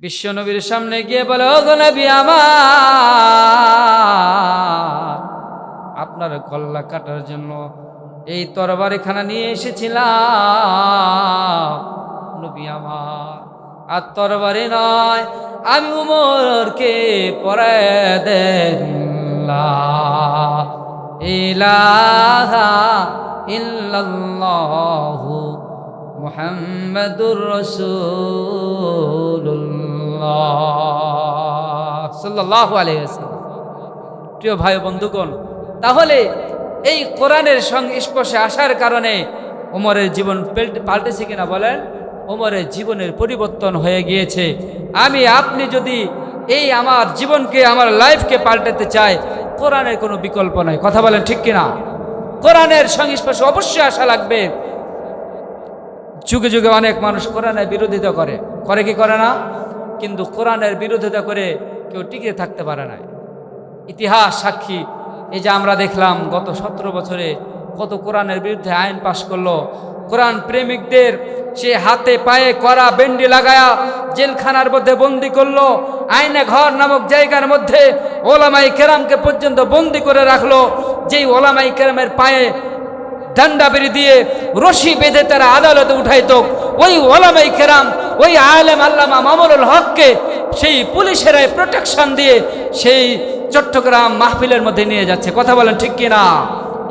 বিশ্বনবীর সামনে গিয়ে বলে, ও গো নবী আমার, আপনার গলা কাটার জন্য এই তরবারিখানা নিয়ে এসেছিলাম নবী আমার। আর তরবারি নয়, আমি উমরকে পরায় দেন লা ইলাহা ইল্লাল্লাহু মুহাম্মাদুর রাসূলুল্লাহ সাল্লাল্লাহু আলাইহি ওয়াসাল্লাম। প্রিয় ভাই বন্ধুগণ, তাহলে এই কোরআনের সংস্পর্শে আসার কারণে ওমরের জীবন পাল্টেছে কিনা বলেন? ওমরের জীবনের পরিবর্তন হয়ে গিয়েছে। আমি আপনি যদি এই আমার জীবনকে, আমার লাইফকে পাল্টাতে চাই, কোরআনের কোনো বিকল্প নাই। কথা বলেন ঠিক কিনা? কোরআনের সংস্পর্শে অবশ্যই আসা লাগবে। যুগে যুগে অনেক মানুষ কোরআনের বিরোধিতা করে কি করে না? কিন্তু কোরআনের বিরোধিতা করে কেউ টিকে থাকতে পারে না। ইতিহাস সাক্ষী। এই যে আমরা দেখলাম গত 17 বছরে কত কোরআনের বিরুদ্ধে আইন পাশ করলো। কোরআন প্রেমিকদের সে হাতে পায়ে করা বেন্ডি লাগায়া জেলখানার মধ্যে বন্দি করলো। আইনে ঘর নামক জায়গার মধ্যে ওলামাই কেরামকে পর্যন্ত বন্দি করে রাখলো। যেই ওলামাই কেরামের পায়ে ডান্ডা বেরি দিয়ে রশি বেঁধে তারা আদালতে উঠাইতো, ওই ওলামাই কেরাম, ওই আলেম আল্লামা মামুনুল হককে সেই পুলিশেরাই প্রোটেকশন দিয়ে সেই চট্টগ্রাম মাহফিলের মধ্যে নিয়ে যাচ্ছে। কথা বলেন ঠিক কিনা?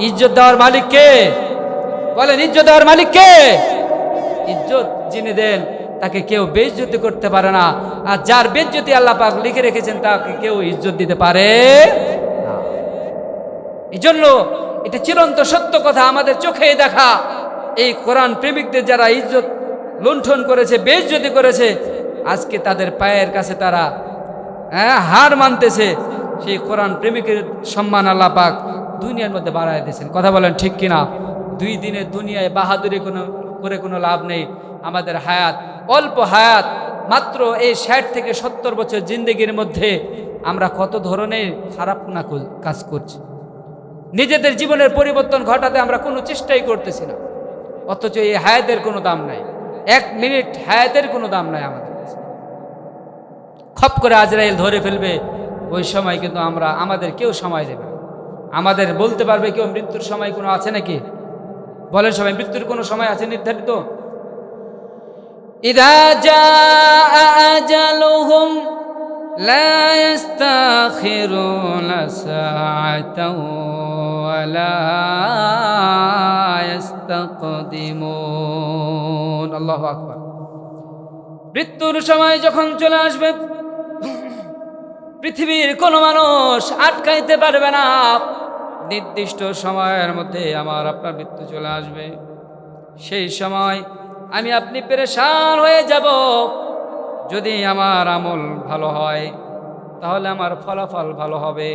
ইজ্জত দেওয়ার মালিক কে? বলেন, ইজ্জত দেওয়ার মালিক কে? ইজ্জত যিনি দেন তাকে কেউ বেইজ্জতি করতে পারে না। আর যার বেইজ্জতি আল্লাহ পাক লিখে রেখেছেন তাকে কেউ ইজ্জত দিতে পারে না। এই জন্য এটা চিরন্ত সত্য কথা, আমাদের চোখে দেখা। এই কোরআন প্রেমিকদের যারা ইজ্জত লুণ্ঠন করেছে, বেইজ্জতি করেছে, আজকে তাদের পায়ের কাছে তারা হার মানতেছে। সেই কোরআন প্রেমিকের সম্মান আল্লাহ পাক দুনিয়ার মধ্যে বাড়ায় দিয়েছেন। কথা বলেন ঠিক কিনা? 2 দিনের দুনিয়ায় বাহাদুরি করে কোনো লাভ নেই। আমাদের হায়াত অল্প হায়াত, মাত্র এই 60 থেকে 70 বছর জিন্দেগির মধ্যে আমরা কত ধরনের খারাপ না কাজ করছি। নিজেদের জীবনের পরিবর্তন ঘটাতে আমরা কোনো চেষ্টাই করতেছি না, অথচ এই হায়াতের কোনো দাম নাই। 1 মিনিট হায়াতের কোনো দাম নাই আমাদের কাছে। খপ করে আজরাইল ধরে ফেলবে, ওই সময় কিন্তু আমাদের কেউ সময় দেবে না। আমাদের বলতে পারবে কেউ মৃত্যুর সময় কোনো আছে নাকি? বলেন সবাই, মৃত্যুর কোনো সময় আছে নির্ধারিত? ইযা জাআ আজালুহুম লা ইস্তাখিরুনা সাআতাও ওয়া লা ইস্তাকদিমুন। আল্লাহু আকবার। মৃত্যুর সময় যখন চলে আসবে, পৃথিবীর কোনো মানুষ আটকাইতে পারবে না। নির্দিষ্ট সময়ের মধ্যে আমার আপনার মৃত্যু চলে আসবে। সেই সময় আমি আপনি পেরেশান হয়ে যাব। যদি আমার আমল ভালো হয় তাহলে আমার ফলাফল ভালো হবে,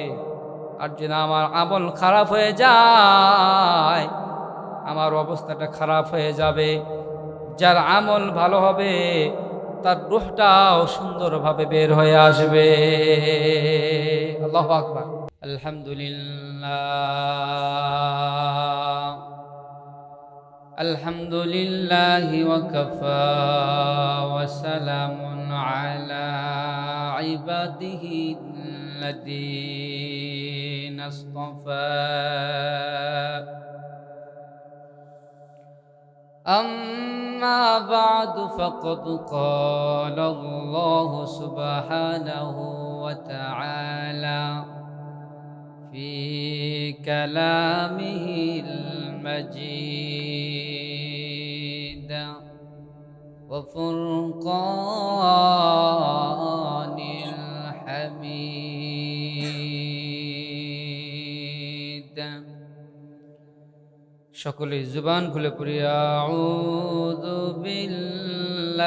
আর যদি আমার আমল খারাপ হয়ে যায় আমার অবস্থাটা খারাপ হয়ে যাবে। যার আমল ভালো হবে তার রূহটাও সুন্দরভাবে বের হয়ে আসবে। আল্লাহু আকবার। আলহামদুলিল্লাহ, আলহামদুলিল্লাহি ওয়া কাফা ওয়া সালামুন আলা ইবাদিহি আল্লাযীনা ইসতাফা। أما بعد فقد قال الله سبحانه وتعالى في كلامه المجيد وفرقان الحميد। সকলে জুবান খুলে পড়ি, আউযু বিল্লাহি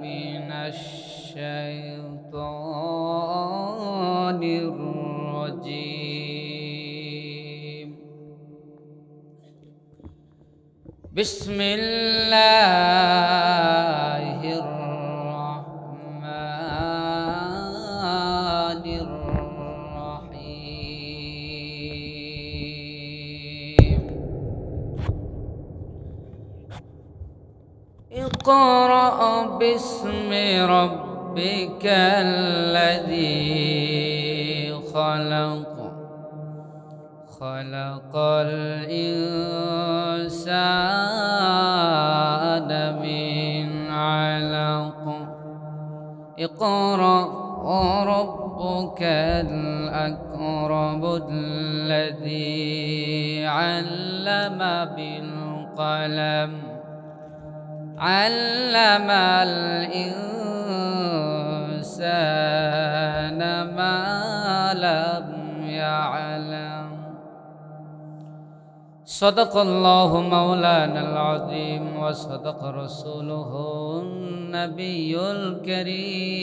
মিনাশ শাইতানির রাজীম। বিসমিল্লাহির রাহমানির اقرأ باسم ربك الذي خلق الإنسان من علق اقرأ وربك الأكرم الذي علم بالقلم علم الإنسان ما لم يعلم صدق الله مولانا العظيم وصدق رسوله النبي الكريم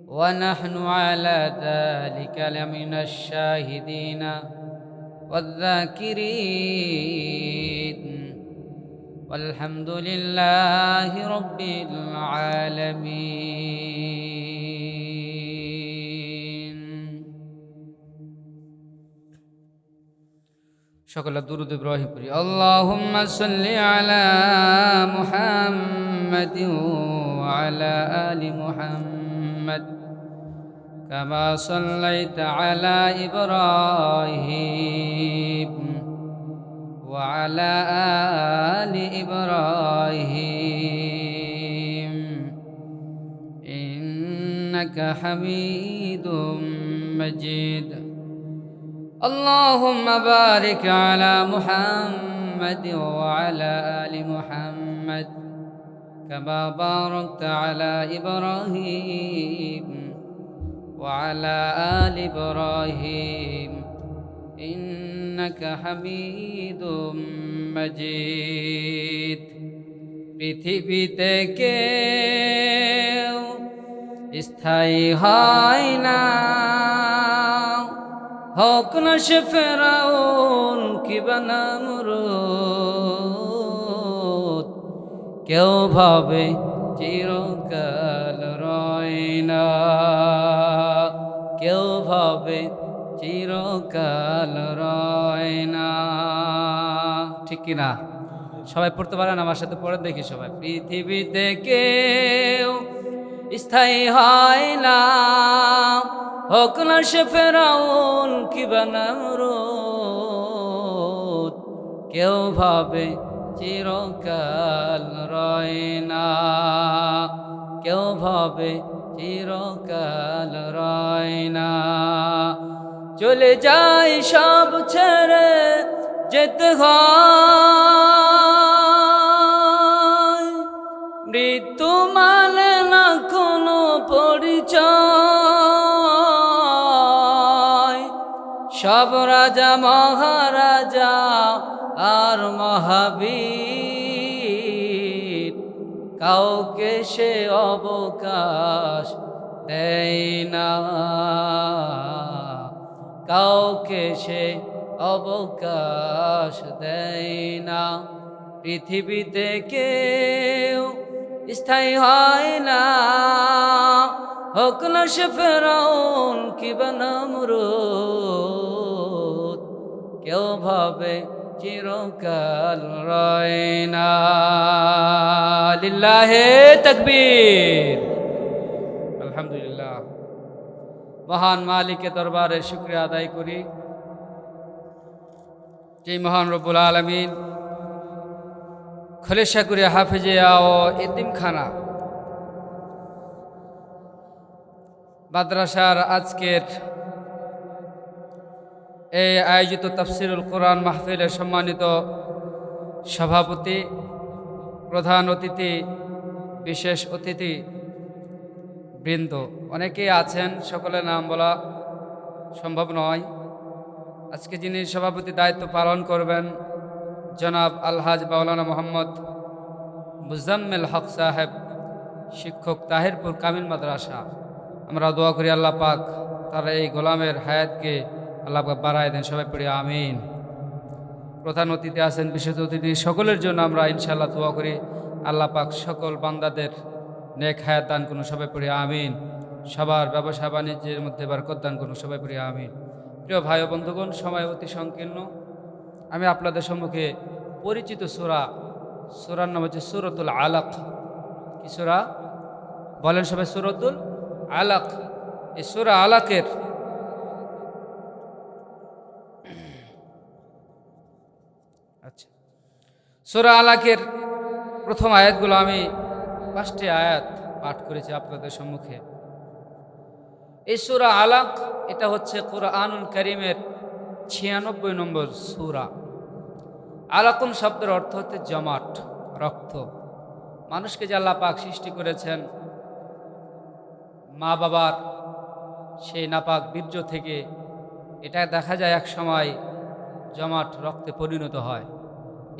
ونحن على ذلك لمن الشاهدين والذاكرين والحمد لله رب العالمين شكرا درود إبراهيم اللهم صل على محمد وعلى آل محمد كما صليت على إبراهيم وعلى آل إبراهيم إنك حميد مجيد اللهم بارك على محمد وعلى آل محمد كما باركت على إبراهيم وعلى آل إبراهيم إنك حميد مجيد পৃথিবীতে কেউ স্থায়ী হয় না হোক না সে ফেরাউন কিবা নমরুদ কেউ ভাবে চিরকাল রয় না কেউ ভাবে চিরকাল রয় না ঠিক কিনা সবাই পড়তে পারেন আমার সাথে পড়ে দেখি সবাই পৃথিবীতে কেউ স্থায়ী হয় না হোক না সে ফেরাউন কিবা নমরুদ কেউ ভাবে চিরকাল রয় না কেউ ভাবে চিরকাল রয় না চলে যায় সব ছেড়ে যেতে হয় মৃত্যু মানে না কোনো পরিচয় সব রাজা মহারাজা আর মহাবীর কাউকে সে অবকাশ দেয় না কাউকে সে অবকাশ দেয় না পৃথিবীতে কেউ স্থায়ী হয় না হোক না সে ফেরাউন কিবা নমরুদ কেউ ভাবে চিরকাল রয় না লিল্লাহে তাকবীর আলহামদুলিল্লাহ মহান মালিকের দরবারে শুকরিয়া আদায় করি যে মহান রব্বুল আলামিন খলেশাকুরে হাফেজিয়া ও এতিমখানা মাদ্রাসার আজকের এই আয়োজিত তাফসিরুল কোরআন মাহফিলের সম্মানিত সভাপতি প্রধান অতিথি বিশেষ অতিথি বৃন্দ অনেকেই আছেন সকলের নাম বলা সম্ভব নয় আজকে যিনি সভাপতি দায়িত্ব পালন করবেন জনাব আলহাজ মাওলানা মোহাম্মদ মুজাম্মেল হক সাহেব শিক্ষক তাহিরপুর কামিল মাদ্রাসা আমরা দোয়া করি আল্লাহ পাক তার এই গোলামের হায়াতকে আল্লাহ পাক বাড়ায় দেন সবাই পড়ি আমিন প্রধান অতিথি আছেন বিশেষ অতিথি সকলের জন্য আমরা ইনশাআল্লাহ দোয়া করি আল্লাহ পাক সকল বান্দাদের নেক হায়াত দান করুন সবাই পড়ি আমিন সবার ব্যবসা বাণিজ্যের মধ্যে বরকত দান করুন সবাই পড়ি আমিন প্রিয় ভাই ও বন্ধুগণ সময় অতি সংকীর্ণ আমি আপনাদের সম্মুখে পরিচিত সূরা সূরার নাম হচ্ছে সূরাতুল আলাক। কি সূরা বলেন সবাই? সূরাতুল আলাক। এই সূরা আলাকের সূরা আলাকের প্রথম আয়াতগুলো আমি 5টি আয়াত পাঠ করেছি আপনাদের সম্মুখে। এই সূরা আলাক এটা হচ্ছে কুরআনুল কারীমের 96 নম্বর সূরা। আলাকুন শব্দের অর্থ হচ্ছে জমাট, রক্ত। মানুষকে যে আল্লাহ পাক সৃষ্টি করেছেন মা বাবার সেই নাপাক বীর্য থেকে, এটা দেখা যায় এক সময় জমাট রক্তে পরিণত হয়,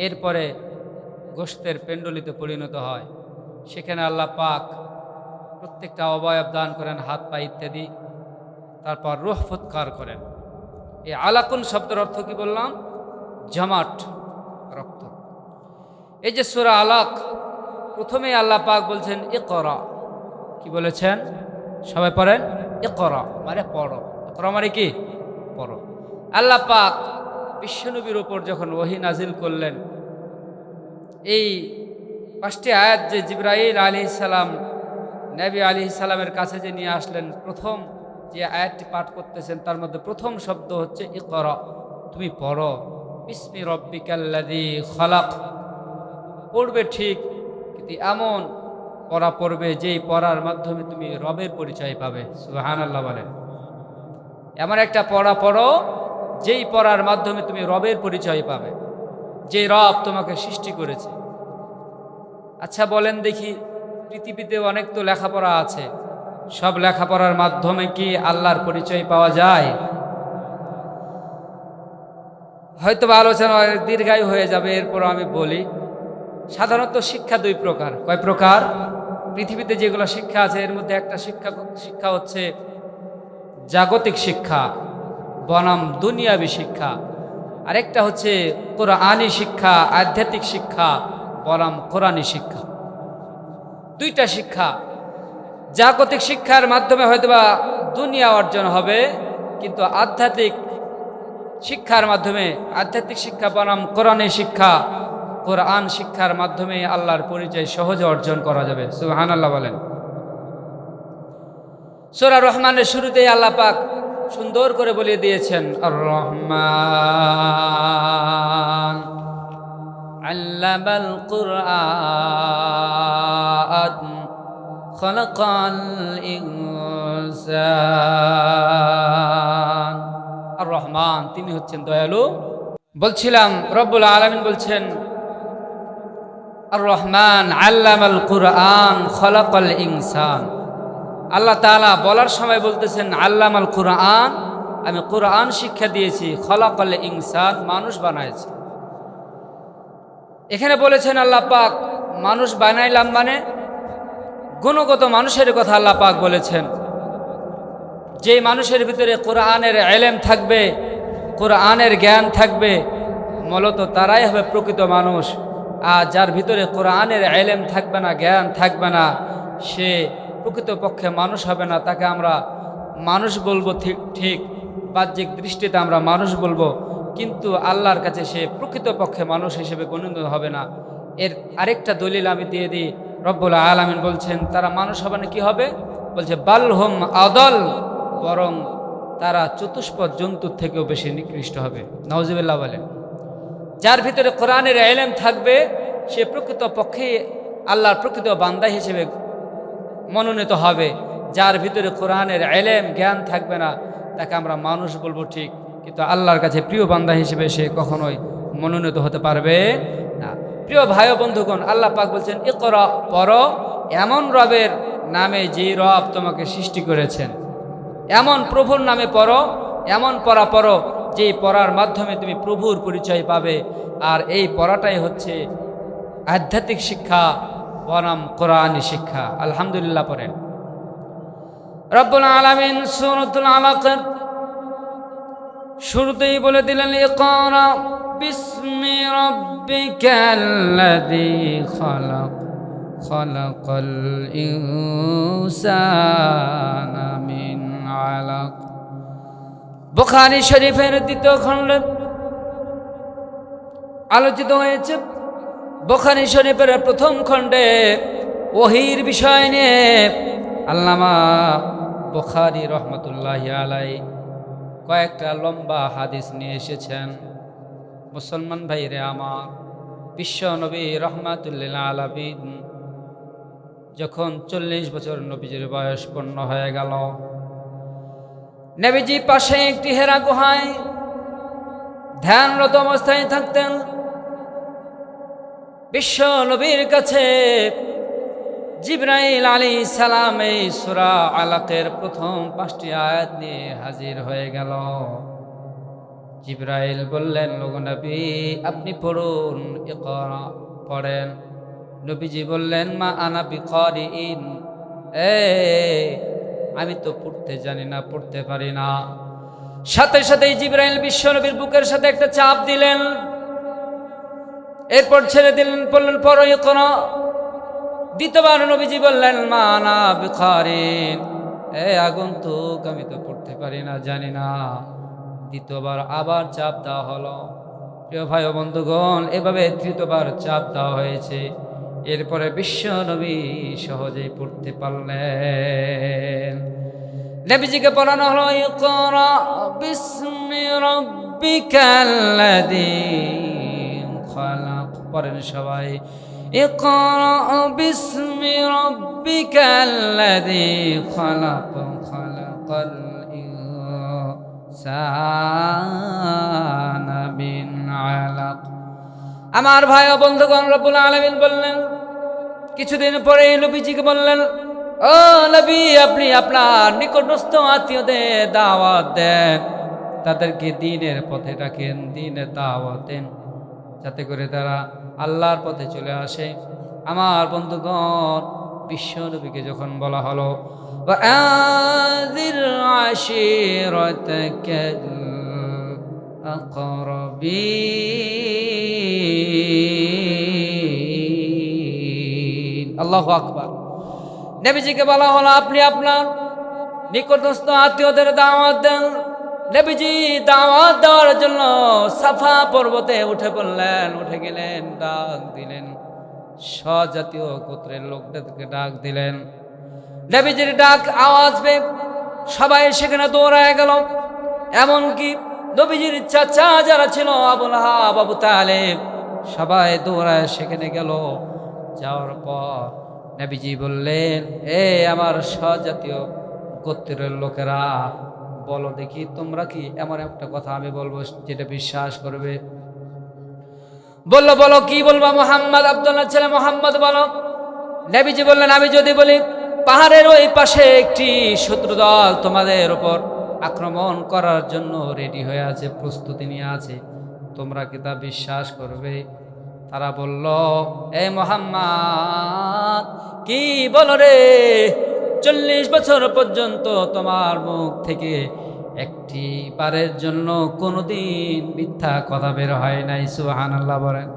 এরপরে গোশতের পেন্ডলিতে পরিণত হয়। সেখানে আল্লাহ পাক প্রত্যেকটা অবয়ব দান করেন, হাত পা ইত্যাদি, তারপর রূহ ফুৎকার করেন। এই আলাকুন শব্দের অর্থ কি বললাম? জমাট, রক্ত। এই যে সূরা আলাক, প্রথমেই আল্লাহ পাক বলছেন ইকরা। কি বলেছেন? সবাই পড়েন, ইকরা মানে পড়ো। ইকরা মানে কি? পড়ো। আল্লাহ পাক বিশ্বনবীর উপর যখন ওহী নাজিল করলেন, এই 5টি আয়াত যে জিবরাইল আলাইহিস সালাম নবী আলাইহিস সালামের কাছে যে নিয়ে আসলেন, প্রথম যে আয়াতটি পাঠ করতেছেন তার মধ্যে প্রথম শব্দ হচ্ছে ইকরা, তুমি পড়ো। বিসমি রব্বিকাল্লাযী খলাক। পড়বে ঠিক, কিন্তু এমন পড়া পড়বে যেই পড়ার মাধ্যমে তুমি রবের পরিচয় পাবে। সুবহানাল্লাহ বলেন। এমন একটা পড়া পড়ো যেই পড়ার মাধ্যমে তুমি রবের পরিচয় পাবে, যে রব তোমাকে সৃষ্টি করেছে। আচ্ছা বলেন দেখি, পৃথিবীতে অনেক তো লেখাপড়া আছে, সব লেখাপড়ার মাধ্যমে কি আল্লাহর পরিচয় পাওয়া যায়? হয়তো আলোচনা দীর্ঘায়ু হয়ে যাবে, এরপর আমি বলি। সাধারণত শিক্ষা 2 প্রকার। কয় প্রকার? পৃথিবীতে যেগুলো শিক্ষা আছে এর মধ্যে একটা শিক্ষা হচ্ছে জাগতিক শিক্ষা বনাম দুনিয়াবী শিক্ষা, আরেকটা হচ্ছে কোরআনী শিক্ষা, আধ্যাত্মিক শিক্ষা বনাম কোরআনী শিক্ষা। 2টা শিক্ষা। জাগতিক শিক্ষার মাধ্যমে হয়তোবা দুনিয়া অর্জন হবে, কিন্তু আধ্যাত্মিক শিক্ষার মাধ্যমে, আধ্যাত্মিক শিক্ষা বনাম কোরআনী শিক্ষা, কোরআন শিক্ষার মাধ্যমে আল্লাহর পরিচয় সহজে অর্জন করা যাবে। সুবহানাল্লাহ বলেন। সূরা রহমানের শুরুতেই আল্লাহ পাক সুন্দর করে বলে দিয়েছেন, আর রহমান আল্লামাল কুরআন খলাকাল ইনসান। আর রহমান, তিনি হচ্ছেন দয়ালু। বলছিলাম রব্বুল আলামিন বলছেন আর রহমান আল্লামাল কুরআন খলাকাল ইনসান। আল্লাহ তাআলা বলার সময় বলতেছেন আল্লামাল কুরআন, আমি কুরআন শিক্ষা দিয়েছি, খলাকাল ইনসান, মানুষ বানাইছি। এখানে বলেছেন আল্লাহ পাক মানুষ বানাইলাম, মানে গুণগত মানুষের কথা আল্লাহ পাক বলেছেন। যে মানুষের ভিতরে কোরআনের ইলম থাকবে, কোরআনের জ্ঞান থাকবে, মূলত তারাই হবে প্রকৃত মানুষ। আর যার ভিতরে কোরআনের ইলম থাকবে না, জ্ঞান থাকবে না, সে প্রকৃতপক্ষে মানুষ হবে না। তাকে আমরা মানুষ বলবো ঠিক, বাহ্যিক দৃষ্টিতে আমরা মানুষ বলবো, কিন্তু আল্লাহর কাছে সে প্রকৃতপক্ষে মানুষ হিসেবে গণিত হবে না। এর আরেকটা দলিল আমি দিয়ে দিই। রব্বুল আলামিন বলছেন তারা মানুষ হবে না, কি হবে? বলছে বালহুম আদল, বরং তারা চতুষ্পদ জন্তুর থেকেও বেশি নিকৃষ্ট হবে। নাউজুবিল্লাহ বলেন। যার ভিতরে কোরআনের ইলম থাকবে সে প্রকৃতপক্ষে আল্লাহর প্রকৃত বান্দা হিসেবে মনোনীত হবে। যার ভিতরে কোরআনের ইলম জ্ঞান থাকবে না তাকে আমরা মানুষ বলবো ঠিক, কিন্তু আল্লাহর কাছে প্রিয় বান্দা হিসেবে সে কখনোই মনোনীত হতে পারবে না। প্রিয় ভাই ও বন্ধুগণ, আল্লাহ পাক বলছেন ইকরা, পড়ো এমন রবের নামে যে রব তোমাকে সৃষ্টি করেছেন। এমন প্রভুর নামে পড়ো, এমন পড়া পড়ো যেই পড়ার মাধ্যমে তুমি প্রভুর পরিচয় পাবে। আর এই পড়াটাই হচ্ছে আধ্যাত্মিক শিক্ষা বনাম কোরআনী শিক্ষা। আলহামদুলিল্লাহ পড়েন। রব্বুল আলামিন সূরাতুল আলাকের শুরুতেই বলে দিলেন ইকরা বিসমি রাব্বিকাল্লাযী খলাক খলাকাল ইনসানা মিন আলাক। বুখারী শরীফের 2য় খণ্ডে আলোচিত হয়েছে বুখারী শরীফের প্রথম খণ্ডে ওহীর বিষয় নিয়ে আল্লামা বুখারী রহমতুল্লাহি আলাইহি কয়েকটা লম্বা হাদিস নিয়ে এসেছেন। মুসলমান ভাইরে আমার, বিশ্ব নবী রহমাতুল্লিল আলামিন যখন 40 বছর নবীজির বয়স পূর্ণ হয়ে গেল, নবীজি পাশে একটি হেরা গুহায় ধ্যানরত অবস্থায় থাকতেন। বিশ্ব নবীর কাছে জিবরাইল আলাইহিস সালাম এই সূরা আলাকের প্রথম 5টি আয়াত নিয়ে হাজির হয়ে গেল। জিবরাইল বললেন, ওগো নবী আপনি পড়ুন, ইকরা, পড়েন। নবীজি বললেন, মা আনা বিকারিইন, আমি তো পড়তে জানি না, পড়তে পারি না। সাথে সাথেই জিবরাইল বিশ্ব নবীর বুকের সাথে একটা চাপ দিলেন, এরপর ছেড়ে দিলেন, বললেন পড়ো, ইকরা। দ্বিতীয়বার নবীজি বললেন, মা আনা বিকারিন, আগন্তুক আমি তো পড়তে পারি না, জানি না। দ্বিতীয়বার আবার চাপ দেওয়া হলো। প্রিয় ভাই ও বন্ধুগণ, এভাবে তৃতীয়বার চাপ দেওয়া হয়েছে। এরপরে বিশ্ব নবী সহজেই পড়তে পারলেন। নবীজিকে পড়ানো হলো, ইকরা বিসমি রাব্বিকাল্লাযী খালাক। পড়েন সবাই, ইকরা বিসমি রাব্বিকাল্লাযী খালাক, খালাকাল ইনসানা মিন আলাক। আমার ভাই ও বন্ধুগণ, রব্বুল আলামিন বললেন, কিছুদিন পরে নবীজিকে বললেন, ও নবী আপনি আপনার নিকটস্থ আত্মীয়দের দাওয়াত দেন, তাদেরকে দ্বীনের পথে রাখেন, দ্বীনের দাওয়াত দেন, যাতে করে তারা আল্লাহর পথে চলে আসে। আমার বন্ধুগণ, বিশ্ব নবীকে যখন বলা হলো, ওয়াআযির আশীরাতাকাল আকরাবিন, আল্লাহু আকবার। নবীজিকে বলা হলো, আপনি আপনার নিকটস্থ আত্মীয়দের দাওয়াত দেন। নবীজি দাওয়াত দেওয়ার জন্য সাফা পর্বতে উঠে পড়লেন, উঠে গেলেন, ডাক দিলেন, স্বজাতীয় গোত্রের লোকদেরকে ডাক দিলেন। নবীজির ডাক আওয়াজ পেয়ে সবাই সেখানে দৌড়ায় গেল। এমনকি নবীজির চাচা যারা ছিল, আবু লাহাব, আবু তালেব, সবাই দৌড়ায় সেখানে গেল। যাওয়ার পর নবীজি বললেন, আমার স্বজাতীয় গোত্রের লোকেরা, বলো দেখি তোমরা কি এমন একটা কথা আমি বলবো যেটা বিশ্বাস করবে? বললো, বলো কি বলবা? মুহাম্মদ, আব্দুল্লাহ ছেলে মুহাম্মদ বলো। নবীজি বললেন, আমি যদি বলি পাহাড়ের ওই পাশে একটি শত্রু দল তোমাদের উপর আক্রমণ করার জন্য রেডি হয়ে আছে, প্রস্তুতি নিয়ে আছে, তোমরা কি তা বিশ্বাস করবে? তারা বলল, মুহাম্মদ কি বলো রে, 40 বছর পর্যন্ত তোমার মুখ থেকে একটি বারের জন্য কোনোদিন মিথ্যা কথা বের হয় নাই। সুবহানাল্লাহ বলেন।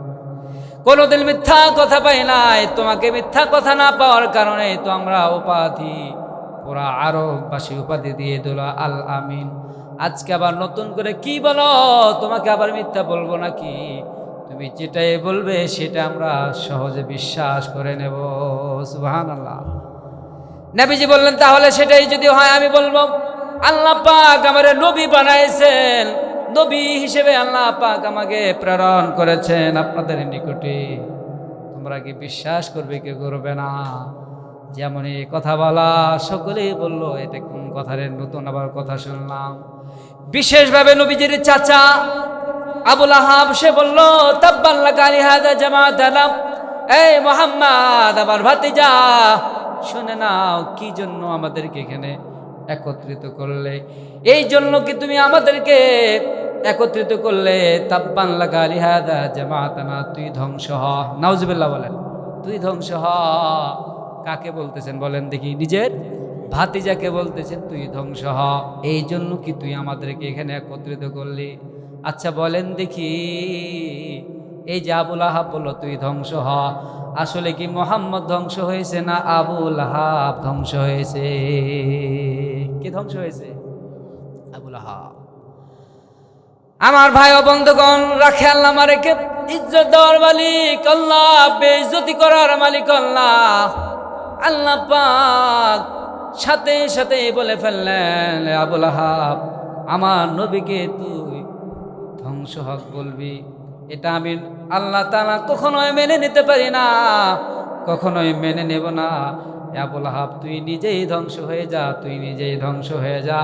কোনোদিন মিথ্যা কথা পাই নাই। তোমাকে মিথ্যা কথা না পাওয়ার কারণে তো আমরা উপাধি, পুরা আরববাসী উপাধি দিয়ে দিল আল আমিন। আজকে আবার নতুন করে কি বলো? তোমাকে আবার মিথ্যা বলবো নাকি? তুমি যেটাই বলবে সেটা আমরা সহজে বিশ্বাস করে নেব। সুবহানাল্লাহ। নবীজি বললেন, তাহলে সেটাই যদি হয় আমি বলবো, আল্লাহ পাক আমারে নবী বানাইছেন, নবী হিসেবে আল্লাহ পাক আমাকে প্রেরণ করেছেন আপনাদের নিকটে, তোমরা কি বিশ্বাস করবে কি করবে না? যেমন এই কথা বলা সকলেই বলল, এটা কোন কথা রে, নতুন আবার কথা শুনলাম। বিশেষভাবে নবীজির চাচা আবু লাহাব সে বলল, তাব্বান লাকা লিহাযা জামাআতানা, মুহাম্মদ আমার ভাতিজা, শুনে নাও, কি জন্য আমাদেরকে এখানে একত্রিত করলে? এই জন্য কি তুমি আমাদেরকে একত্রিত করলে? তাব্বান লাকা লিহাযা জামাআতানা, তুই ধ্বংস হ। নাউজুবিল্লাহ বলেন, তুই ধ্বংস হ। কাকে বলতেছেন বলেন দেখি? নিজের ভাতিজাকে বলতেছেন, তুই ধ্বংস হ। এই জন্য কি তুই আমাদেরকে এখানে একত্রিত করলি? আচ্ছা বলেন দেখি, এই যে আবু লাহাব বলল তুই ধ্বংস হ, আসলে কি মুহাম্মদ ধ্বংস হয়েছে না আবু লাহাব ধ্বংস হয়েছে? কে ধ্বংস হয়েছে? আবু লাহাব। আমার ভাই ও বন্ধুগণ, রাখে আল্লাহ আমাকে ইজ্জত দেওয়ার মালিক আল্লাহ, বেইজ্জতি করার মালিক আল্লাহ। আল্লাহ পাক সাথে সাথে বলে ফেললেন, আবুল আহাব, আমার নবীকে তুই ধ্বংস হক বলবি? এটা আমি আল্লাহ তাআলা কখনোই মেনে নিতে পারি না, কখনোই মেনে নেব না। আবুল আহাব, তুই নিজেই ধ্বংস হয়ে যা, তুই নিজেই ধ্বংস হয়ে যা।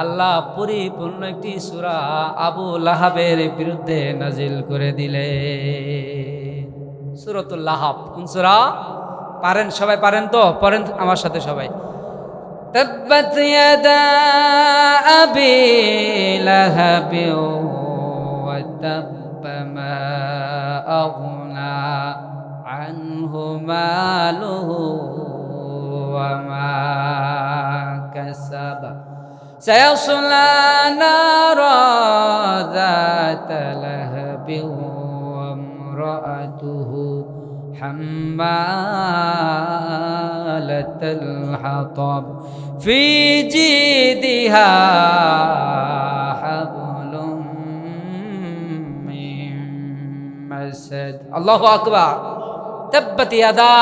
আল্লাহ পরিপূর্ণ একটি সূরা আবুল আহাবের বিরুদ্ধে নাজিল করে দিলে, সূরাতুল লাহাব। কোন সূরা? পারেন সবাই? পারেন তো? পড়েন আমার সাথে সবাই। তাব্বাত ইয়াদা আবি লাহাবি ওয়া তাব্বা মা আগনা আনহু মালুহু ওয়া মা কাসাবা সায়াসলা নারা যাতা লাহাবি ওয়া ইমরাআতুহু হাম্মালাতাল হাতাব ফি জিদিহা হাবলুম মিন মাসাদ। আল্লাহু আকবার। তাব্বাত ইয়াদা,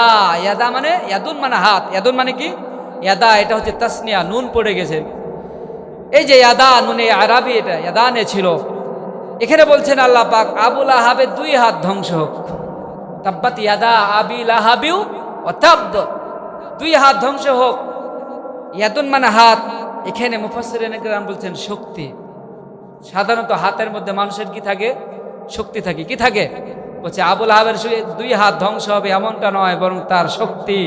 ইয়াদা মানে ইয়াদুন মানে হাত, ইয়াদুন মানে কি? ইয়াদা এটা হচ্ছে তাসনিয়া, নুন পড়ে গেছে। এই যে ইয়াদা, নুনে আরবি, এটা ইয়াদানে ছিল। এখানে বলছেন আল্লাহ পাক, আবুল আহাবের দুই হাত ধ্বংস হোক। তাব্বাত ইয়াদা আবি লাহাবিউ ওয়া তাব্ব, দুই হাত ধ্বংস হোক। ইয়াদুন মানে হাত। এখানে মুফাসসিরিন কেরাম বলছেন শক্তি। সাধারণত হাতের মধ্যে মানুষের কি থাকে? শক্তি থাকে। কি থাকে? বলছে আবুল আহাবের দুই হাত ধ্বংস হবে এমনটা নয়, বরং তার শক্তি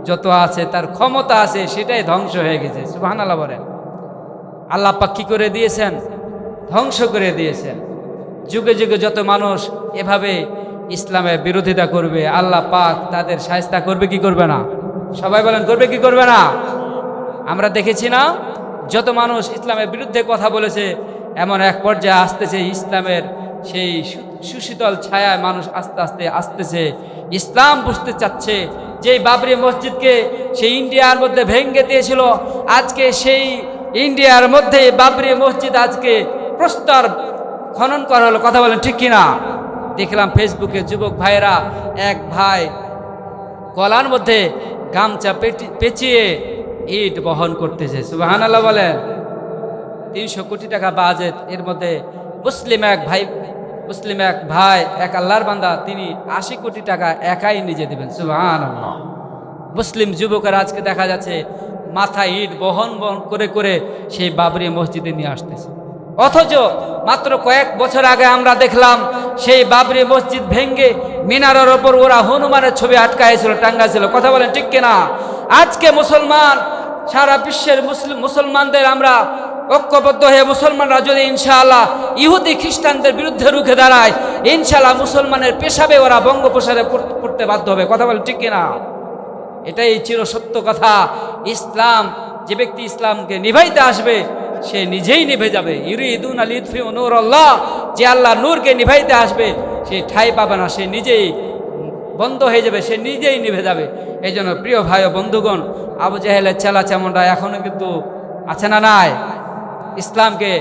যত আছে, তার ক্ষমতা আছে, সেটাই ধ্বংস হয়ে গেছে। সুবহানাল্লাহ বলেন। আল্লাহ পাক কি করে দিয়েছেন? ধ্বংস করে দিয়েছেন। যুগে যুগে যত মানুষ এভাবে ইসলামের বিরোধিতা করবে, আল্লাহ পাক তাদের শায়েস্তা করবে কি করবে না? সবাই বলেন, করবে কি করবে না? আমরা দেখেছি না, যত মানুষ ইসলামের বিরুদ্ধে কথা বলেছে, এমন এক পর্যায়ে আসতেছে ইসলামের সেই সুশীতল ছায়ায় মানুষ আস্তে আস্তে আসতেছে, ইসলাম বুঝতে চাচ্ছে। যেই বাবরি মসজিদকে সেই ইন্ডিয়ার মধ্যে ভেঙে দিয়েছিল, আজকে সেই ইন্ডিয়ার মধ্যে বাবরি মসজিদ আজকে প্রস্তর খনন করা হলো। কথা বলেন ঠিক কিনা? দেখলাম ফেসবুকে যুবক ভাইরা, এক ভাই গলার মধ্যে গামছা পেঁচিয়ে ইট বহন করতেছে। সুবহানাল্লাহ বলেন। 300 কোটি টাকা বাজেট। এর মধ্যে মুসলিম এক ভাই এক আল্লাহর বান্দা, তিনি 80 কোটি টাকা একাই নিজে দেবেন। সুবহানাল্লাহ। মুসলিম যুবকের আজকে দেখা যাচ্ছে মাথায় ইট বহন করে করে সেই বাবরি মসজিদে নিয়ে আসতেছে। অথচ মাত্র কয়েক বছর আগে আমরা দেখলাম সেই বাবরি মসজিদ ভেঙ্গে মিনারের ওপর ওরা হনুমানের ছবি আটকাইছিল, টাঙ্গাইছিল। কথা বলেন ঠিক কিনা? আজকে মুসলমান, সারা বিশ্বের মুসলমানদের আমরা ঐক্যবদ্ধ হয়ে মুসলমানরা যদি ইনশাআল্লাহ ইহুদি খ্রিস্টানদের বিরুদ্ধে রুখে দাঁড়ায়, ইনশাআল্লাহ মুসলমানের পেশাবে ওরা বঙ্গোপসাগরে পড়তে বাধ্য হবে। কথা বলেন ঠিক কিনা? এটাই চির সত্য কথা। ইসলাম, যে ব্যক্তি ইসলামকে নিভাইতে আসবে সে নিজেই নিভে যাবে। ইউরিদুনা লিয়ুতফিউ নূরাল্লাহ, যে আল্লাহর নূরকে নিভাইতে আসবে সে ঠাঁই পাবে না, সে নিজেই বন্ধ হয়ে যাবে, সে নিজেই নিভে যাবে। এই জন্য প্রিয় ভাই ও বন্ধুগণ, আবু জাহেলের চেলা চামুন্ডা এখনও কিন্তু আছে না নাই? ইসলামকে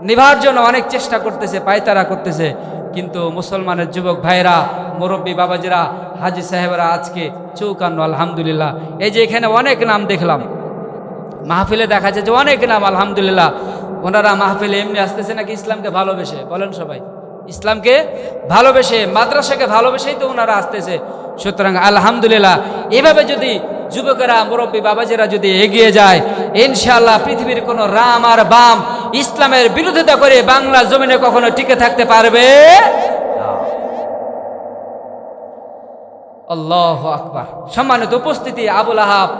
নিভার জন্য অনেক চেষ্টা করতেছে, পায়তারা করতেছে, কিন্তু মুসলমানের যুবক ভাইরা, মুরব্বী বাবাজিরা, হাজি সাহেবরা আজকে চৌকান্ন। আলহামদুলিল্লাহ। এই যে এখানে অনেক নাম দেখলাম, মাহফিলে দেখা যায় যে অনেক নাম, আলহামদুলিল্লাহ। ওনারা মাহফিলে এমনি আসতেছে নাকি ইসলামকে ভালোবেসে? বলেন সবাই, ইসলামকে ভালোবেসে, মাদ্রাসাকে ভালোবেসেই তো ওনারা আসতেছে। সুতরাং আলহামদুলিল্লাহ, এভাবে যদি যুবকেরা, মুরব্বী বাবাজিরা যদি এগিয়ে যায়, ইনশাআল্লাহ পৃথিবীর কোনো রাম আর বাম ইসলামের বিরোধিতা করে বাংলা জমিনে কখনো টিকে থাকতে পারবে? আল্লাহু আকবার। সম্মানিত উপস্থিতি, আবুল আহাব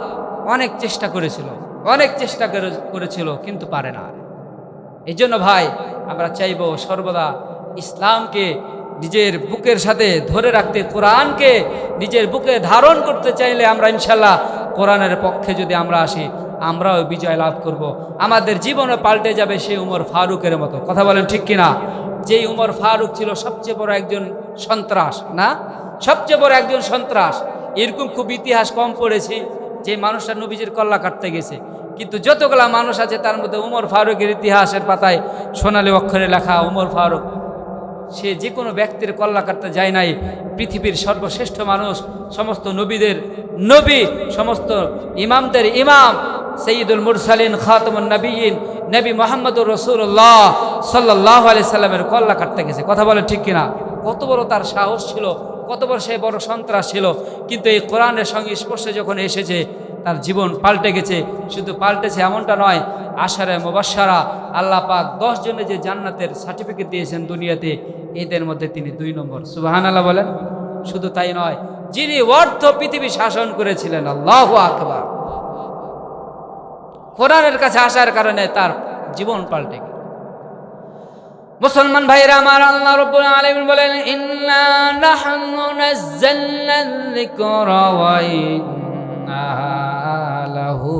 অনেক চেষ্টা করেছিল কিন্তু পারে না। এই জন্য ভাই, আমরা চাইব সর্বদা ইসলামকে নিজের বুকের সাথে ধরে রাখতে, কোরআনকে নিজের বুকে ধারণ করতে চাইলে আমরা ইনশাল্লাহ কোরআনের পক্ষে যদি আমরা আসি, আমরাও বিজয় লাভ করব। আমাদের জীবনও পাল্টে যাবে সেই উমর ফারুকের মতো। কথা বলেন ঠিক কিনা? যেই উমর ফারুক ছিল সবচেয়ে বড় একজন সন্ত্রাস, না? সবচেয়ে বড় একজন সন্ত্রাস। এরকম খুব ইতিহাস কম পড়েছি যে মানুষটা নবীজির কল্লা কাটতে গেছে, কিন্তু যতগুলা মানুষ আছে তার মধ্যে উমর ফারুকের ইতিহাসের পাতায় সোনালী অক্ষরে লেখা উমর ফারুক, সে যে কোনো ব্যক্তির কল্লা কাটতে যায় নাই। পৃথিবীর সর্বশ্রেষ্ঠ মানুষ, সমস্ত নবীদের নবী, সমস্ত ইমামদের ইমাম, সৈয়দুল মুরসালিন খাতামুন নবিয়্যিন নবী মুহাম্মদুর রাসূলুল্লাহ সাল্লাল্লাহু আলাইহি সাল্লামের কল্লা কাটতে গেছে। কথা বলে ঠিক কিনা? কত বড় তার সাহস ছিল, কত বড় সে বড় সন্ত্রাস ছিল। কিন্তু এই কোরআনের সঙ্গে স্পর্শে যখন এসেছে তার জীবন পাল্টে গেছে। শুধু পাল্টেছে এমনটা নয়, আশারে মুবাশশারা আল্লাহ পাক 10 জনে যে জান্নাতের সার্টিফিকেট দিয়েছেন দুনিয়াতে, এদের মধ্যে তিনি 2 নম্বর। সুবহানাল্লাহ বলেন। শুধু তাই নয়, যিনি অর্ধ পৃথিবী শাসন করেছিলেন, আল্লাহু আকবার, কোরআনের কাছে আসার কারণে তার জীবন পাল্টে গেল। মুসলমান ভাইরা আমার, আল্লাহ রাব্বুল আলামিন বলেন, ইন্না নাহনু নাযালনা যিকরা ওয়া ইন্না লাহু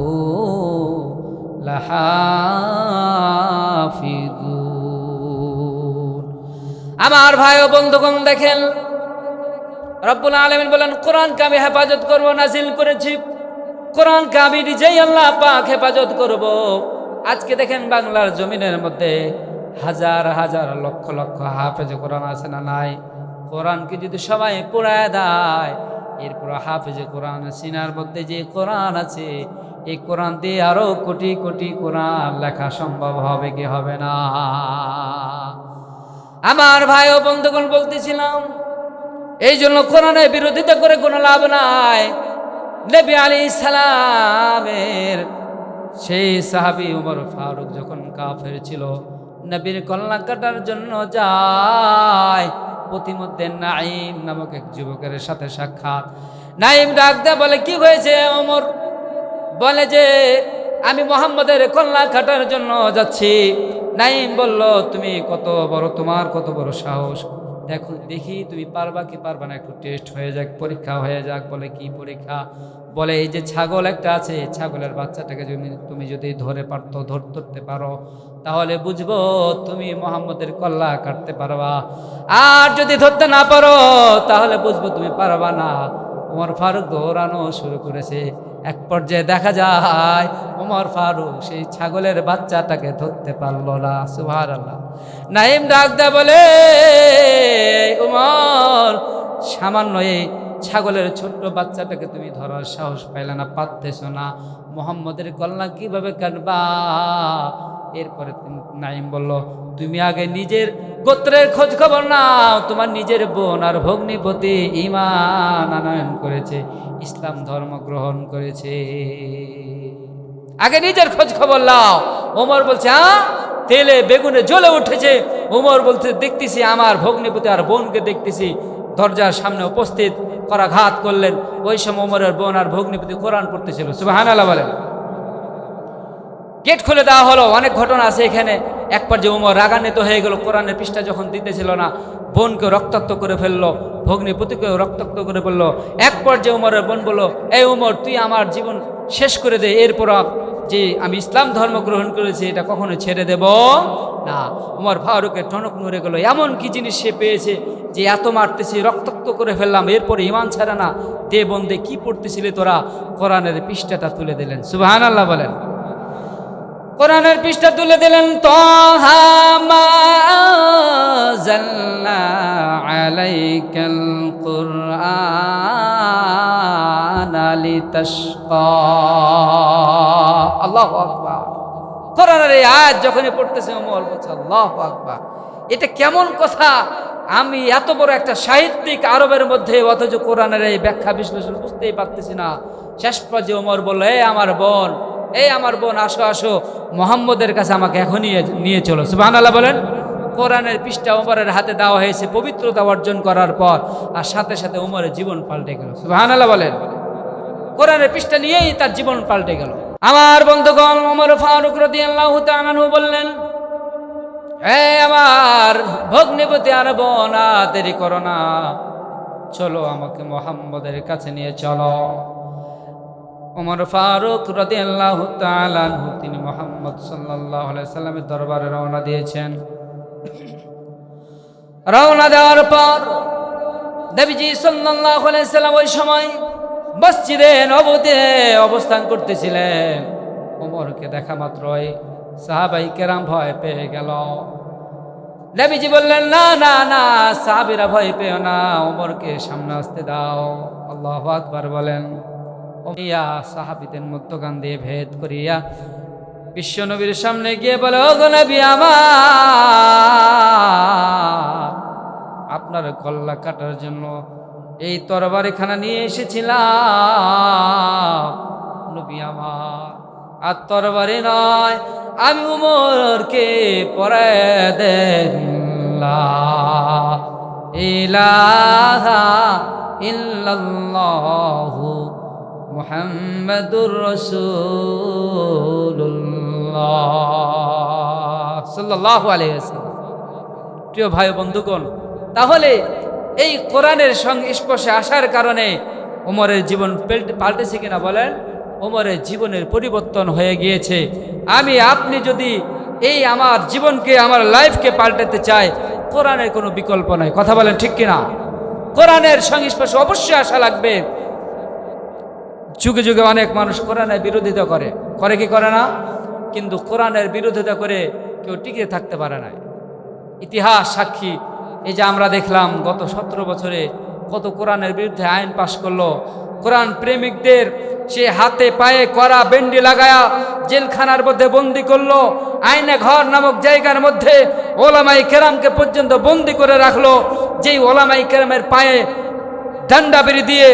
লাহাফিজুন। আমার ভাই ও বন্ধুগণ, দেখেন রব্বুল আলামিন বলেন, কোরআনকে আমি হেফাজত করব, নাজিল করেছি। কোরআনকে আমি নিজেই আল্লাহ পাক হেফাজত করব। আজকে দেখেন বাংলার জমিনের মধ্যে হাজার হাজার লক্ষ লক্ষ হাফেজ কোরআন আছে না নাই? কোরআনকে যদি সবাই পড়ায় দেয়, এরপর হাফেজ কোরআন সিনার মধ্যে যে কোরআন আছে, এই কোরআন দিয়ে আরো কোটি কোটি কোরআন লেখা সম্ভব হবে কি হবে না? আমার ভাই ও বন্ধুগণ, বলতেছিলাম, এই জন্য কোরআনের বিরোধিতা করে কোনো লাভ নাই। নবী আলাইহিস সালামের সেই সাহাবী উমর ফারুক যখন কাফের ছিল, নবীর কল্লা কাটার জন্য যায়, প্রতিমধ্যে নাঈম নামক এক যুবকের সাথে সাক্ষাৎ। নাঈম ডাক দেয়, বলে, কি হয়েছে ওমর? বলে যে, আমি মুহাম্মদের কল্লা কাটার জন্য যাচ্ছি। নাঈম বলল, তুমি কত বড়, তোমার কত বড় সাহস, দেখো দেখি তুমি পারবা কি পারবা না, একটু টেস্ট হয়ে যাক, পরীক্ষা হয়ে যাক। বলে, কি পরীক্ষা? বলে, এই যে ছাগল একটা আছে, ছাগলের বাচ্চাটাকে তুমি যদি ধরতে পারো, তাহলে বুঝবো তুমি মুহাম্মদের কল্লা কাটতে পারবা। আর যদি ধরতে না পারো, তাহলে বুঝবো তুমি পারবা না। ওমর ফারুক দৌড়ানো শুরু করেছে। এক পর্যায়ে দেখা যায় ওমর ফারুক সেই ছাগলের বাচ্চাটাকে ধরতে পারল না। সুবহানাল্লাহ। নাঈম ডাক দেয়, বলে, ওমর, সামান্য এই ছাগলের ছোট্ট বাচ্চাটাকে তুমি ধরার সাহস পাইলে না, পারতেছ না, মুহাম্মদের কল্লা কিভাবে কাটবা? এরপরে নাঈম বলল, তুমি আগে নিজের গোত্রের খোঁজ খবর নাও। তোমার নিজের বোন আর ভগ্নিপতি ঈমান আনয়ন করেছে, ইসলাম ধর্ম গ্রহণ করেছে, আগে নিজের খোঁজ খবর নাও। ওমর বলছে, তেলে বেগুনে জ্বলে উঠেছে। ওমর বলতে, দেখতেছি আমার ভগ্নিপতি আর বোনকে দেখতেছি দরজার সামনে উপস্থিত, করাঘাত করলেন। ওই সময় ওমরের বোন আর ভগ্নিপতি কোরআন পড়তেছিল। সুবহানাল্লাহ বলেন। গেট খুলে দেওয়া হলো। অনেক ঘটনা আছে এখানে। এক পর্যায়ে ওমর রাগান্বিত হয়ে গেল, কোরআনের পৃষ্ঠা যখন দিতেছিল না, বোনকে রক্তাক্ত করে ফেললো, ভগ্নিপতিকেও রক্তাক্ত করে ফেললো। এক পর্যায়ে ওমরের বোন বলল, এই ওমর, তুই আমার জীবন শেষ করে দে, এরপর যে আমি ইসলাম ধর্ম গ্রহণ করেছি এটা কখনো ছেড়ে দেব না। ওমর ফারুকের টনক নড়ে গেল। এমন কি জিনিস সে পেয়েছে যে এত মারতেছি, রক্তাক্ত করে ফেললাম, এরপরে ঈমান ছাড়ে না? দে বন্দে, কি পড়তেছিলে তোরা? কোরআনের পৃষ্ঠাটা তুলে দিলেন। সুবহানাল্লাহ বলেন। কোরআনের পৃষ্ঠা তুলে দিলেন। তাহা মা আনজালনা আলাইকাল কুরআনা লিতাশকা। আল্লাহু আকবার। কোরআনের এই আয়াত যখনই পড়তেছে ওমর বলছে, আল্লাহু আকবার, এটা কেমন কথা? আমি এত বড় একটা সাহিত্যিক আরবের মধ্যে, অথচ কোরআনের এই ব্যাখ্যা বিশ্লেষণ বুঝতেই পারতেছি না। শেষ পর্যায়ে ওমর বলল, এই আমার বোন, আসো আসো, মুহাম্মদের কাছে আমাকে এখনই নিয়ে চলো। সুবহানাল্লাহ বলেন। কোরআনের পৃষ্ঠা ওমরের হাতে দেওয়া হয়েছে পবিত্রতা অর্জন করার পর, আর সাথে সাথে ওমরের জীবন পাল্টে গেল। সুবহানাল্লাহ বলেন। কোরআনের পৃষ্ঠা নিয়েই তার জীবন পাল্টে গেল। আমার বন্ধুগণ, ওমর ফারুক রাদিয়াল্লাহু তাআলা আনহু বললেন, আমার ভগ্নিপতি আর বোন, দেরি করো না, চলো আমাকে মুহাম্মদের কাছে নিয়ে চলো। ওমর ফারুক রাদিয়াল্লাহু তাআলা আনহু তিনি মুহাম্মদ সাল্লাল্লাহু আলাইহি সাল্লামের দরবারে রওনা দিয়েছেন। রওনা দেওয়ার পর নবীজি সাল্লাল্লাহু আলাইহি সাল্লাম ওই সময় মসজিদে নববীতে অবস্থান করতেছিলেন। ওমরকে দেখা মাত্রই সাহাবাই কেরাম ভয় পেয়ে গেল। নবীজি বললেন, না না না, সাহাবীরা ভয় পেও না, ওমরকে সামনে আসতে দাও। আল্লাহু আকবার বলেন। সাহাবীদের মধ্যখান দিয়ে ভেদ করিয়া বিশ্ব নবীর সামনে গিয়ে বলে, ও গো নবী আমার, আপনার গলা কাটার জন্য এই তরবারিখানা নিয়ে এসেছিলাম নবী আমার। আর তরবারি নয়, আমি উমরকে পরায় দেন লা ইলাহা ইল্লাল্লাহু মুহাম্মাদুর রাসূলুল্লাহ সাল্লাল্লাহু আলাইহি ওয়াসাল্লাম। প্রিয় ভাই বন্ধুগণ, তাহলে এই কোরআনের সংস্পর্শে আসার কারণে ওমরের জীবন পাল্টেছে কিনা বলেন? ওমরের জীবনের পরিবর্তন হয়ে গিয়েছে। আমি আপনি যদি এই আমার জীবনকে, আমার লাইফকে পাল্টাতে চাই, কোরআনের কোনো বিকল্প নাই। কথা বলেন ঠিক কিনা? কোরআনের সংস্পর্শে অবশ্যই আসা লাগবে। যুগে যুগে অনেক মানুষ কোরআনের বিরোধিতা করে, করে কি করে না? কিন্তু কোরআনের বিরোধিতা করে কেউ টিকে থাকতে পারে না। ইতিহাস সাক্ষী, এই যে আমরা দেখলাম গত 17 বছরে কত কোরআনের বিরুদ্ধে আইন পাশ করলো। কোরআন প্রেমিকদের সে হাতে পায়ে করা বেন্ডি লাগায়া জেলখানার মধ্যে বন্দি করলো। আইনে ঘর নামক জায়গার মধ্যে ওলামাই কেরামকে পর্যন্ত বন্দি করে রাখলো। যেই ওলামাই কেরামের পায়ে ডান্ডা বেরি দিয়ে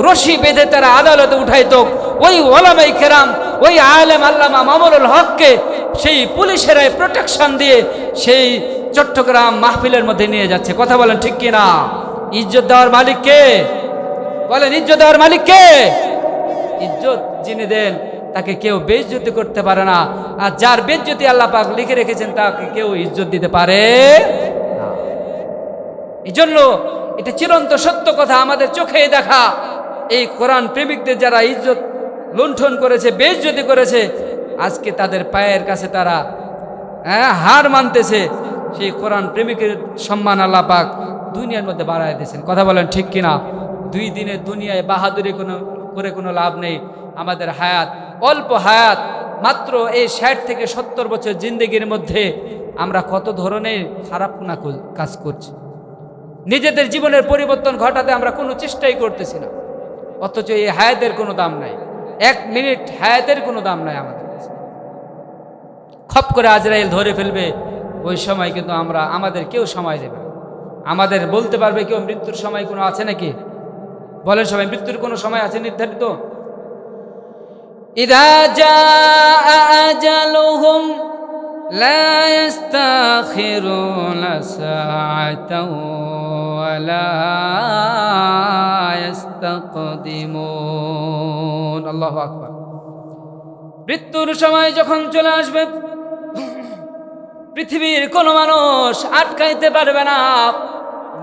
রশি বেঁধে তারা আদালতে উঠাইতো, ওই ওলামাই কেরাম, ওই আলেম আল্লামা মামুনুল হককে সেই পুলিশেরাই প্রোটেকশন দিয়ে সেই চট্টগ্রাম মাহফিলের মধ্যে নিয়ে যাচ্ছে। কথা বলেন ঠিক কিনা? ইজ্জত দেওয়ার মালিক কে? বলেন, ইজ্জত দেওয়ার মালিক কে? ইজ্জত যিনি দেন তাকে কেউ বেইজ্জতি করতে পারে না। আর যার বেইজ্জতি আল্লাহ পাক লিখে রেখেছেন তাকে কেউ ইজ্জত দিতে পারে না। এই জন্য এটা চিরন্ত সত্য কথা, আমাদের চোখে দেখা। এই কোরআন প্রেমিকদের যারা ইজ্জত লুণ্ঠন করেছে, বেইজ্জতি করেছে, আজকে তাদের পায়ের কাছে তারা হার মানতেছে। সেই কোরআন প্রেমিকের সম্মান আল্লাহ পাক দুনিয়ার মধ্যে বাড়ায় দিয়েছেন। কথা বলেন ঠিক কিনা? 2 দিনের দুনিয়ায় বাহাদুরি করে কোনো লাভ নেই। আমাদের হায়াত অল্প হায়াত, মাত্র এই 60 থেকে 70 বছর জিন্দেগির মধ্যে আমরা কত ধরনের খারাপ না কাজ করছি। নিজেদের জীবনের পরিবর্তন ঘটাতে আমরা কোনো চেষ্টাই করতেছি না, অথচ এই হায়াতের কোনো দাম নাই। 1 মিনিট হায়াতের কোনো দাম নাই আমাদের কাছে। খপ করে আজরাইল ধরে ফেলবে, ওই সময় কিন্তু আমাদের কেউ সময় দেবে না। আমাদের বলতে পারবে কেউ মৃত্যুর সময় কোনো আছে নাকি? বলেন সবাই, মৃত্যুর কোনো সময় আছে নির্ধারিত? ইযা জাআ আজালুহুম লা ইস্তাখিরুনা সাআতাও ওয়া লা ইস্তাকদিমুন। আল্লাহু আকবার। মৃত্যুর সময় যখন চলে আসবে, পৃথিবীর কোনো মানুষ আটকাইতে পারবে না।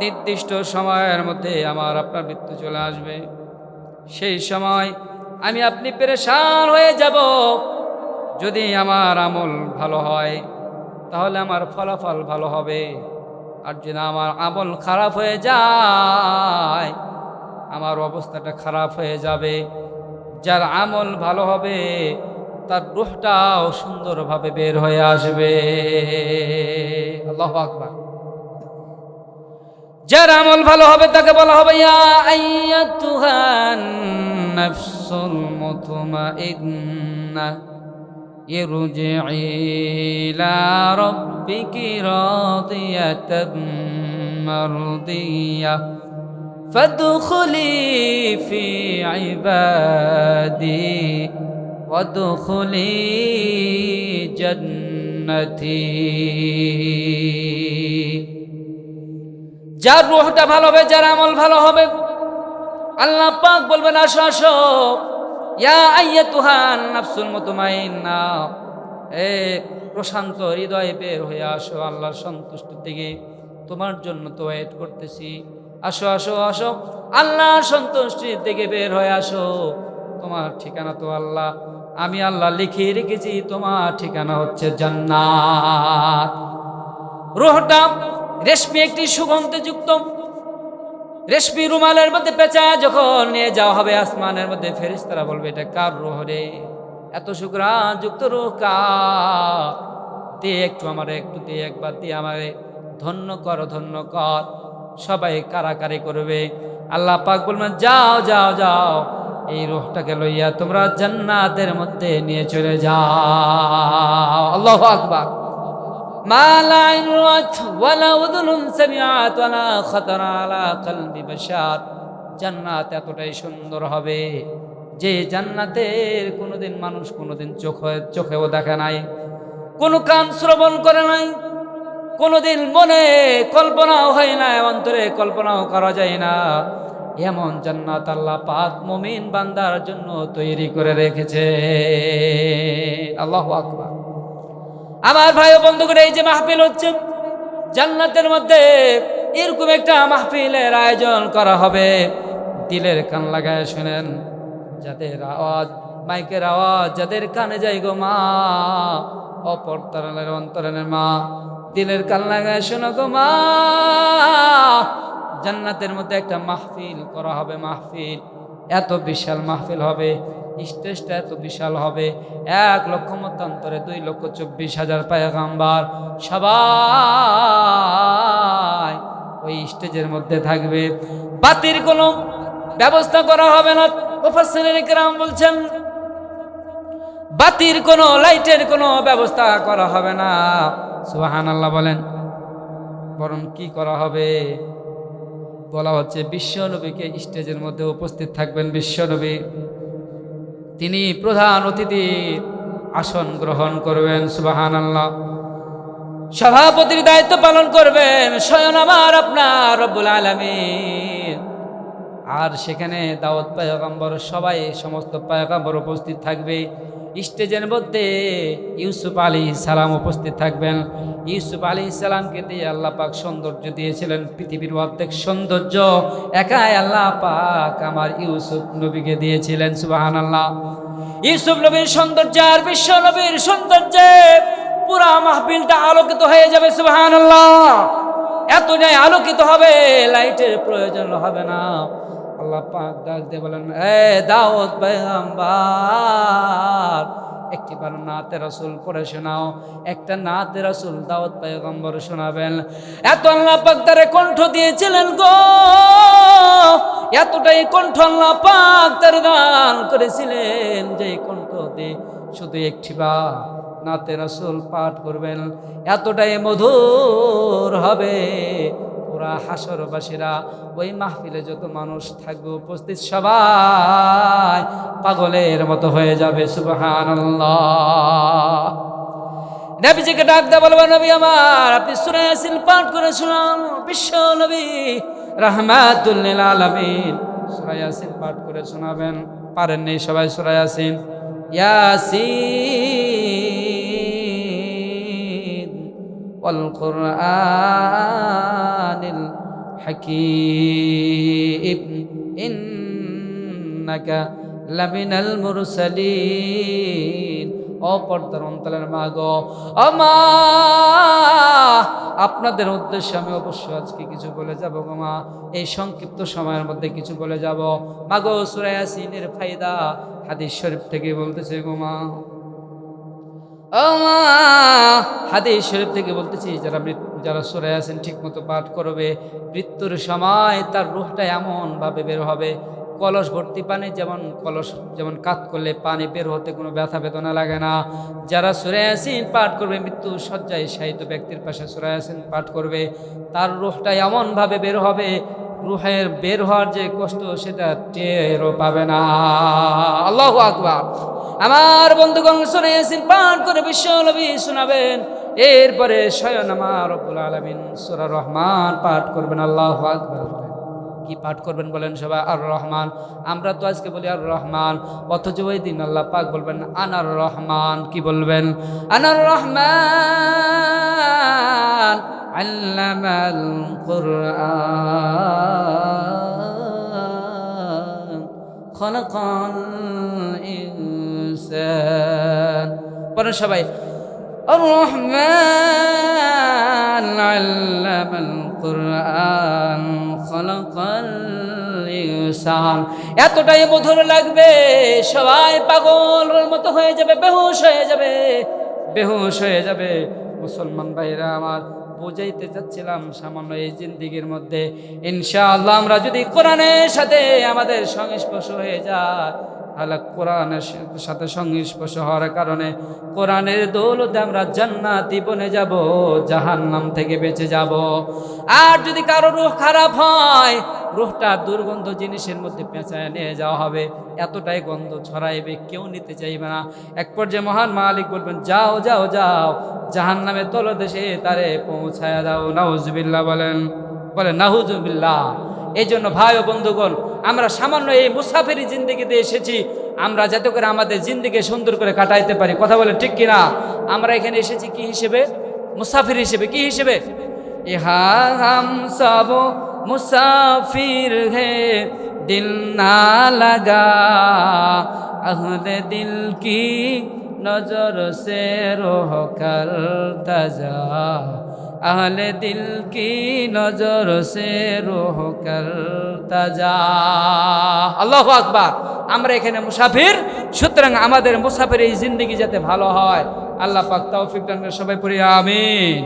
নির্দিষ্ট সময়ের মধ্যে আমার আপনার মৃত্যু চলে আসবে। সেই সময় আমি আপনি পেরেশান হয়ে যাব। যদি আমার আমল ভালো হয় তাহলে আমার ফলাফল ভালো হবে, আর যদি আমার আমল খারাপ হয়ে যায় আমার অবস্থাটা খারাপ হয়ে যাবে। যার আমল ভালো হবে তার রূহটাও সুন্দরভাবে বের হয়ে আসবে। আল্লাহু আকবার। যার আমল ভালো হবে তাকে বলা হবে, ইয়া আইয়াতুহান নাফসুল মুতমাইন্নাহ ইরজিই ইলা রাব্বিকি রাদিয়াতাম মারদিয়াহ ফাদখুলি ফি ইবাদি ওয়াদখুলি জান্নাতি। যার রূহটা ভালো হবে, যার আমল ভালো হবে, আল্লাহ পাক বলবেন, আসো আসো, ইয়া আইয়াতুহান নাফসুল মুতমাইন্নাহ, এ প্রশান্ত হৃদয় বের হয়ে আসো আল্লাহর সন্তুষ্টির দিকে, তোমার জন্য তো ওয়েট করতেছি। আসো আসো আসো, আল্লাহর সন্তুষ্টির দিকে বের হয়ে আসো। তোমার ঠিকানা তো আল্লাহ, আমি আল্লাহ লিখে রেখেছি, তোমার ঠিকানা হচ্ছে জান্নাত। রূহটা রেশমি একটি সুগন্ধযুক্ত রেশমি রুমালের মধ্যে পেঁচা যখন নিয়ে যাওয়া হবে আসমানের মধ্যে, ফেরেশতারা বলবে, এটা কার রূহ রে? এত সুগ্রাণ যুক্ত রূহ কার? দে একটু আমারে, একটু দে, একবার দিয়ে আমারে ধন্য কর, ধন্য কর। সবাই কারাকারি করবে। আল্লাহ পাক বলবেন, যাও যাও যাও, এই রূহটাকে লইয়া তোমরা জান্নাতের মধ্যে নিয়ে চলে যাও। আল্লাহু আকবার। মা লা আইন রাআত ওয়ালা উযুনুন সামিআত ওয়ালা খাতারা আলা কলবি বাশার। জান্নাত এতটাই সুন্দর হবে যে জান্নাতের কোনোদিন মানুষ কোনোদিন চোখেও দেখে নাই, কোনো কান শ্রবণ করে নাই, কোনোদিন মনে কল্পনাও হয় না, অন্তরে কল্পনাও করা যায় না। এমন জান্নাত আল্লাহ পাক মুমিন বান্দার জন্য তৈরি করে রেখেছে। আল্লাহু আকবার। আমার ভাই ও বন্ধুগণ, এই যে মাহফিল হচ্ছে জান্নাতের মধ্যে, এরকম একটা মাহফিলের আয়োজন করা হবে। দিলের কান লাগায় শুনেন, যাদের আওয়াজ, মাইকের আওয়াজ যাদের কানে যায় গো মা, অপরতরণের অন্তরণের মা, দিলের কান লাগায় শোনো গো মা, জান্নাতের মধ্যে একটা মাহফিল করা হবে। মাহফিল এত বিশাল মাহফিল হবে, স্টেজটা এত বিশাল হবে, 1 লক্ষ মতান্তরে 2,24,000 পয়গম্বর সবাই ওই স্টেজের মধ্যে থাকবে। বাতির কোনো ব্যবস্থা করা হবে না। মুফাসসিরিন কিরাম বলছেন, বাতির কোনো, লাইটের কোনো ব্যবস্থা করা হবে না। সুবহানাল্লাহ বলেন। বরং কি করা হবে? বলা হচ্ছে বিশ্ব নবীকে স্টেজের মধ্যে উপস্থিত থাকবেন বিশ্ব নবী, তিনি প্রধান অতিথির আসন গ্রহণ করবেন। সুবহানাল্লাহ। সভাপতির দায়িত্ব পালন করবেন স্বয়ং আমার আপনার রব্বুল আলামিন। আর সেখানে দাউদ পয়গম্বর, সবাই, সমস্ত পয়গম্বর উপস্থিত থাকবে। স্টেজের মধ্যে ইউসুফ আলাইহিস সালাম উপস্থিত থাকবেন। ইউসুফ আলাইহিস সালামকে দিয়ে আল্লাহ পাক সৌন্দর্য দিয়েছিলেন, পৃথিবীর অর্ধেক সৌন্দর্য একাই আল্লাহ পাক আমার ইউসুফ নবীকে দিয়েছিলেন। সুবহানাল্লাহ। ইউসুফ নবীর সৌন্দর্য আর বিশ্ব নবীর সৌন্দর্যে পুরা মাহফিলটা আলোকিত হয়ে যাবে। সুবহানাল্লাহ। এতটাই আলোকিত হবে, লাইটের প্রয়োজন হবে না। আল্লাহ পাক ডাক দিয়ে বলেন, এ দাউদ পয়গম্বর, একটিবার নাতে রাসূল পড়ে শোনাও। একটা নাতে রাসূল দাউদ পয়গম্বর শোনাবেন। এত আল্লাহ পাক তারে কণ্ঠ দিয়েছিলেন গো, এতটাই কণ্ঠ আল্লাহ পাক তার দান করেছিলেন যে কণ্ঠ দিয়ে শুধু একটিবার নাতে রাসূল পাঠ করবেন, এতটাই মধুর হবে, পুরা হাসরবাসীরা, ওই মাহফিলে যত মানুষ থাকবে উপস্থিত সবাই পাগলের মতো হয়ে যাবে। সুবহানাল্লাহ। নবীজিকে ডাক দেয়া বলবেন, নবী আমার, আপনি সূরা ইয়াসিন পাঠ করে শোনান। বিশ্ব নবী রাহমাতুল লিল আলামিন সূরা ইয়াসিন পাঠ করে শোনাবেন। পারেন নেই সবাই সূরা ইয়াসিন? ইয়াসিন ওয়াল কুরআনিল হাকীম ইন্নাকা লামিনাল মুরসালিন। অপর্দার অন্তরের মা গো, আমা, আপনাদের উদ্দেশ্যে আমি অবশ্যই আজকে কিছু বলে যাব গো মা, এই সংক্ষিপ্ত সময়ের মধ্যে কিছু বলে যাব মা গো। সূরা ইয়াসিনের ফায়দা হাদিস শরীফ থেকে বলতেছে গো মা, আমা, হাদিস শরীফ থেকে বলতেছি, যারা সূরা ইয়াসিন ঠিক মতো পাঠ করবে, মৃত্যুর সময় তার রূহটা এমন ভাবে বের হবে, কলস ভর্তি পানি, যেমন কাত করলে পানি বের হতে কোনো ব্যথা বেদনা লাগে না। যারা সূরা ইয়াসিন পাঠ করবে, মৃত্যু শয্যায় শায়িত ব্যক্তির পাশে সূরা ইয়াসিন পাঠ করবে, তার রূহটা এমনভাবে বের হবে, রূহের বের হওয়ার যে কষ্ট সেটা টেরও পাবে না। আল্লাহু আকবার। আমার বন্ধুগণ, সূরা ইয়াসিন পাঠ করে বিশ্ব নবী শোনাবেন। এরপরে স্বয়ং আমার রব্বুল আলামিন সূরা রহমান পাঠ করবেন। আল্লাহু আকবার। কি পাঠ করবেন বলেন সবাই? আর রহমান। আমরা তো আজকে বলি আর রহমান, অথচ ওই দিন আল্লাহ পাক বলবেন আনার রহমান। কি বলবেন? আনার রহমান আল্লামাল কুরআন খালাকাল ইনসান। পড়েন সবাই, আর রহমান আল্লামাল কুরআন খালাকাল ইনসান। এতটাই মধুর লাগবে, সবাই পাগলের মতো হয়ে যাবে, বেহুশ হয়ে যাবে, বেহুশ হয়ে যাবে। মুসলমান ভাইরা আমার, বুঝাইতে চাচ্ছিলাম সামান্য এই জিন্দিগির মধ্যে ইনশাআল্লাহ আমরা যদি কোরআনের সাথে আমাদের সংস্পর্শ হয়ে যায়, তাহলে কোরআনের সাথে সংস্পর্শ হওয়ার কারণে কোরআনের দৌলতে আমরা জান্নাতি বনে যাব, জাহান্নাম থেকে বেঁচে যাব। আর যদি কারো রূহ খারাপ হয়, রূহটা দুর্গন্ধ জিনিসের মধ্যে পেঁচায় নিয়ে যাওয়া হবে, এতটাই গন্ধ ছড়াইবে, কেউ নিতে চাইবে না। এক পর্যায়ে মহান মালিক বলবেন, যাও যাও যাও, জাহান্নামের তলদেশে তারে পৌঁছায়া দাও। নাউজুবিল্লাহ বলেন, বলেন নাউজুবিল্লাহ। এই জন্য ভাই ও বন্ধুগণ, আমরা সামান্য এই মুসাফিরি জিন্দেগিতে এসেছি, আমরা যাতে করে আমাদের জিন্দেগি সুন্দর করে কাটাইতে পারি। কথা বলেন ঠিক কিনা? আমরা এখানে এসেছি কি হিসেবে? মুসাফির হিসেবে। কি হিসেবে? ইহা হাম সব মুসাফির হে, দিল না লাগা, আহলে দিল কি নজর সে রোহ করতা যা, আহলে দিল কি নজর সে রোহ করতা যা। আল্লাহু আকবার। আমরা এখানে মুসাফির, সুতরাং আমাদের মুসাফির এই জিন্দেগি যাতে ভালো হয়, আল্লাহ পাক তৌফিক দান করে। সবাই পড়ি আমিন।